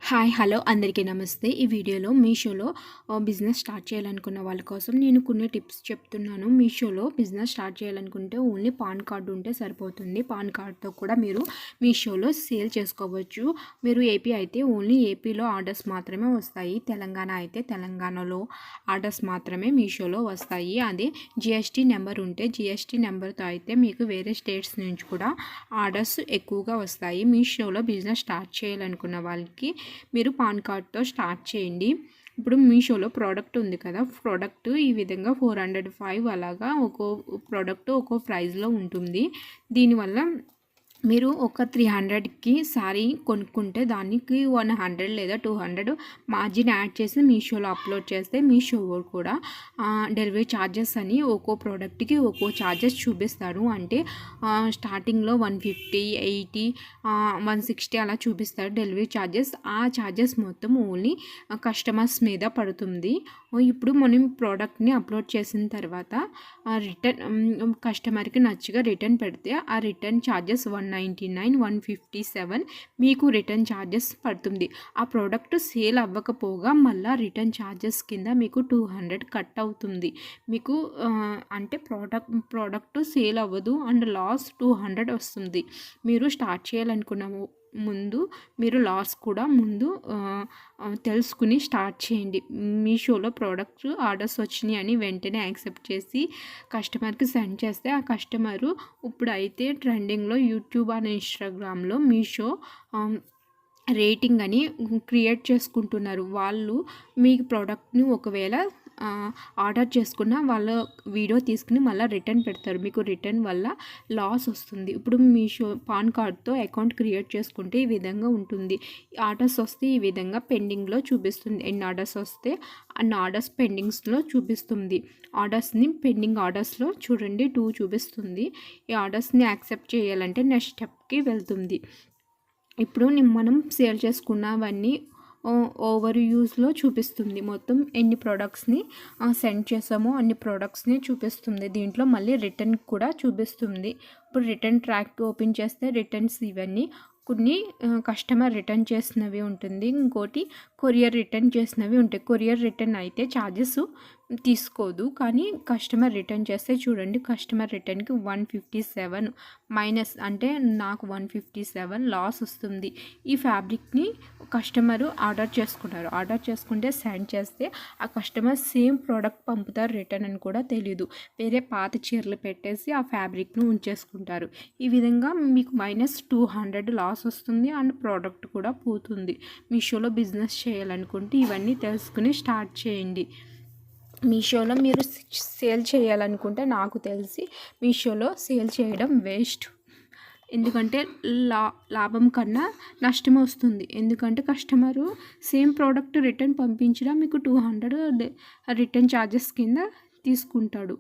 Hi hello అందరికీ నమస్తే. ఈ వీడియోలో మీషోలో బిజినెస్ స్టార్ట్ చేయాలనుకున్న వాళ్ళ కోసం నేను కొన్ని టిప్స్ చెప్తున్నాను. మీషోలో బిజినెస్ స్టార్ట్ చేయాలనుకుంటే ఓన్లీ పాన్ కార్డు ఉంటే సరిపోతుంది. పాన్ కార్డ్తో కూడా మీరు మీషోలో సేల్ చేసుకోవచ్చు. మీరు ఏపీ అయితే ఓన్లీ ఏపీలో ఆర్డర్స్ మాత్రమే వస్తాయి. తెలంగాణ అయితే తెలంగాణలో ఆర్డర్స్ మాత్రమే మీషోలో వస్తాయి. అదే జిఎస్టీ నెంబర్ ఉంటే జిఎస్టీ నెంబర్తో అయితే మీకు వేరే స్టేట్స్ నుంచి కూడా ఆర్డర్స్ ఎక్కువగా వస్తాయి. మీషోలో బిజినెస్ స్టార్ట్ చేయాలనుకున్న వాళ్ళకి మీరు పాన్ కార్డ్తో స్టార్ట్ చేయండి. ఇప్పుడు మీషోలో ప్రోడక్ట్ ఉంది కదా, ప్రోడక్ట్ ఈ విధంగా 405 అలాగా ఒక్కో ప్రోడక్ట్ ఒక్కో ప్రైస్లో ఉంటుంది. దీనివల్ల మీరు ఒక 300కి శారీ కొనుక్కుంటే దానికి 100 లేదా 200 మార్జిన్ యాడ్ చేసి మీషోలో అప్లోడ్ చేస్తే మీషో కూడా డెలివరీ ఛార్జెస్ అని ఒక్కో ప్రోడక్ట్కి ఒక్కో ఛార్జెస్ చూపిస్తారు. అంటే స్టార్టింగ్లో 150, 80, 160 అలా చూపిస్తారు డెలివరీ ఛార్జెస్. ఆ ఛార్జెస్ మొత్తం ఓన్లీ కస్టమర్స్ మీద పడుతుంది. ఇప్పుడు మనం ప్రోడక్ట్ని అప్లోడ్ చేసిన తర్వాత రిటర్న్ కస్టమర్కి నచ్చగా రిటర్న్ పెడితే ఆ రిటర్న్ ఛార్జెస్ 199, 157 మీకు రిటర్న్ ఛార్జెస్ పడుతుంది. ఆ ప్రోడక్ట్ సేల్ అవ్వకపోగా మళ్ళీ రిటర్న్ ఛార్జెస్ కింద మీకు 200 కట్ అవుతుంది. మీకు అంటే ప్రోడక్ట్ సేల్ అవ్వదు అండ్ లాస్ 200 వస్తుంది. మీరు స్టార్ట్ చేయాలనుకున్న ముందు మీరు లాస్ కూడా ముందు తెలుసుకుని స్టార్ట్ చేయండి. మీషోలో ప్రోడక్ట్స్ ఆర్డర్స్ వచ్చినాయి అని వెంటనే యాక్సెప్ట్ చేసి కస్టమర్కి సెండ్ చేస్తే ఆ కస్టమరు ఇప్పుడైతే ట్రెండింగ్లో యూట్యూబ్ అండ్ ఇన్స్టాగ్రామ్లో మీషో రేటింగ్ అని క్రియేట్ చేసుకుంటున్నారు. వాళ్ళు మీ ప్రోడక్ట్ని ఒకవేళ ఆర్డర్ చేసుకున్న వాళ్ళ వీడియో తీసుకుని మళ్ళీ రిటర్న్ పెడతారు. మీకు రిటర్న్ వల్ల లాస్ వస్తుంది. ఇప్పుడు మీషో పాన్ కార్డ్తో అకౌంట్ క్రియేట్ చేసుకుంటే ఈ విధంగా ఉంటుంది. ఆర్డర్స్ వస్తే ఈ విధంగా పెండింగ్లో చూపిస్తుంది. ఎన్ని ఆర్డర్స్ వస్తే అన్ని ఆర్డర్స్ పెండింగ్స్లో చూపిస్తుంది. ఆర్డర్స్ని పెండింగ్ ఆర్డర్స్లో చూడండి 2 చూపిస్తుంది. ఈ ఆర్డర్స్ని యాక్సెప్ట్ చేయాలంటే నెక్స్ట్ స్టెప్కి వెళ్తుంది. ఇప్పుడు మనం సేల్ చేసుకున్నవన్నీ ఓవర్ యూస్లో చూపిస్తుంది. మొత్తం ఎన్ని ప్రోడక్ట్స్ని సెండ్ చేసామో అన్ని ప్రోడక్ట్స్ని చూపిస్తుంది. దీంట్లో మళ్ళీ రిటర్న్ కూడా చూపిస్తుంది. ఇప్పుడు రిటర్న్ ట్రాక్ ఓపెన్ చేస్తే రిటర్న్స్ ఇవన్నీ కొన్ని కస్టమర్ రిటర్న్ చేసినవి ఉంటుంది, ఇంకోటి కొరియర్ రిటర్న్ చేసినవి ఉంటాయి. కొరియర్ రిటర్న్ అయితే ఛార్జెస్ తీసుకోదు, కానీ కస్టమర్ రిటర్న్ చేస్తే చూడండి కస్టమర్ రిటర్న్కి 157 మైనస్, అంటే నాకు 157 లాస్ వస్తుంది. ఈ ఫ్యాబ్రిక్ని కస్టమరు ఆర్డర్ చేసుకుంటే సెండ్ చేస్తే ఆ కస్టమర్ సేమ్ ప్రోడక్ట్ పంపుతారు రిటర్న్ అని కూడా తెలీదు. వేరే పాత చీరలు పెట్టేసి ఆ ఫ్యాబ్రిక్ను ఉంచేసుకుంటారు. ఈ విధంగా మీకు -200 లాస్ వస్తుంది అండ్ ప్రోడక్ట్ కూడా పోతుంది. మీషోలో బిజినెస్ చేయాలనుకుంటే ఇవన్నీ తెలుసుకుని స్టార్ట్ చేయండి. మీషోలో మీరు సేల్ చేయాలనుకుంటే నాకు తెలిసి మీషోలో సేల్ చేయడం వేస్ట్. ఎందుకంటే లాభం కన్నా నష్టం వస్తుంది. ఎందుకంటే కస్టమరు సేమ్ ప్రోడక్ట్ రిటర్న్ పంపించినా మీకు 200 రిటర్న్ ఛార్జెస్ కింద తీసుకుంటాడు.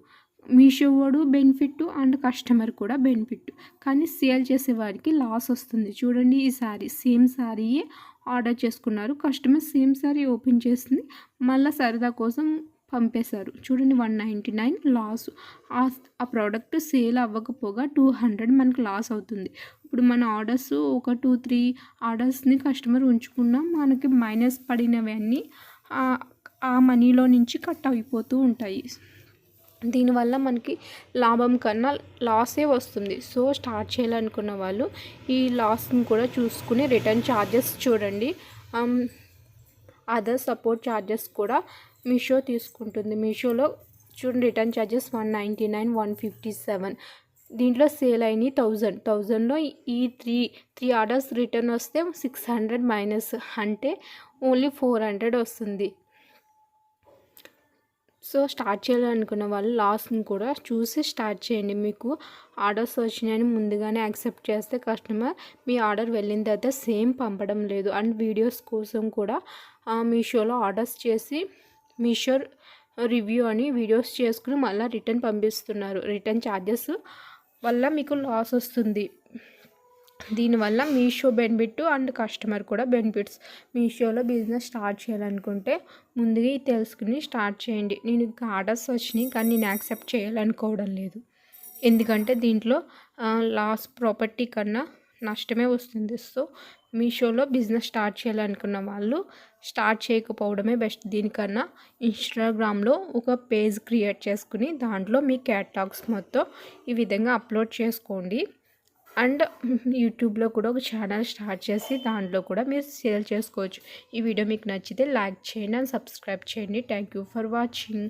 మీషో వాడు బెనిఫిట్ అండ్ కస్టమర్ కూడా బెనిఫిట్, కానీ సేల్ చేసేవారికి లాస్ వస్తుంది. చూడండి ఈ శారీ సేమ్ శారీయే ఆర్డర్ చేసుకున్నారు. కస్టమర్ సేమ్ శారీ ఓపెన్ చేసింది, మళ్ళీ సరదా కోసం పంపేశారు. చూడండి 199 లాస్. ఆ ప్రోడక్ట్ సేల్ అవ్వకపోగా 200 మనకు లాస్ అవుతుంది. ఇప్పుడు మన ఆర్డర్స్ ఒక 2-3 ఆర్డర్స్ని కస్టమర్ ఉంచుకున్నా మనకి మైనస్ పడినవన్నీ ఆ మనీలో నుంచి కట్ అయిపోతూ ఉంటాయి. దీనివల్ల మనకి లాభం కన్నా లాసే వస్తుంది. సో స్టార్ట్ చేయాలనుకున్న వాళ్ళు ఈ లాస్ని కూడా చూసుకుని రిటర్న్ ఛార్జెస్ చూడండి. అదర్ సపోర్ట్ ఛార్జెస్ కూడా మీషో తీసుకుంటుంది. మీషోలో చూడండి రిటర్న్ ఛార్జెస్ 199, 157. దీంట్లో సేల్ అయినాయి 1000లో ఈ త్రీ ఆర్డర్స్ రిటర్న్ వస్తే 600 మైనస్, అంటే ఓన్లీ 400 వస్తుంది. సో స్టార్ట్ చేయాలనుకున్న వాళ్ళు లాస్ని కూడా చూసి స్టార్ట్ చేయండి. మీకు ఆర్డర్స్ వచ్చినాయని ముందుగానే యాక్సెప్ట్ చేస్తే కస్టమర్ మీ ఆర్డర్ వెళ్ళిన తర్వాత సేమ్ పంపడం లేదు. అండ్ వీడియోస్ కోసం కూడా మీషోలో ఆర్డర్స్ చేసి మీషో రివ్యూ అని వీడియోస్ చేసుకుని మళ్ళీ రిటర్న్ పంపిస్తున్నారు. రిటర్న్ ఛార్జెస్ వల్ల మీకు లాస్ వస్తుంది. దీనివల్ల మీషో బెనిఫిట్ అండ్ కస్టమర్ కూడా బెనిఫిట్స్. మీషోలో బిజినెస్ స్టార్ట్ చేయాలనుకుంటే ముందుగా తెలుసుకుని స్టార్ట్ చేయండి. నేను ఇంకా ఆర్డర్స్ వచ్చినాయి కానీ నేను యాక్సెప్ట్ చేయాలనుకోవడం లేదు. ఎందుకంటే దీంట్లో లాస్ ప్రాపర్టీ కన్నా నష్టమే వస్తుంది. సో మీషోలో బిజినెస్ స్టార్ట్ చేయాలనుకున్న వాళ్ళు స్టార్ట్ చేయకపోవడమే బెస్ట్. దీనికన్నా ఇన్స్టాగ్రామ్లో ఒక పేజ్ క్రియేట్ చేసుకుని దాంట్లో మీ క్యాటలాగ్స్ మొత్తం ఈ విధంగా అప్లోడ్ చేసుకోండి. అండ్ యూట్యూబ్లో కూడా ఒక ఛానల్ స్టార్ట్ చేసి దాంట్లో కూడా మీరు సేల్ చేసుకోవచ్చు. ఈ వీడియో మీకు నచ్చితే లైక్ చేయండి అండ్ సబ్స్క్రైబ్ చేయండి. Thank you for watching.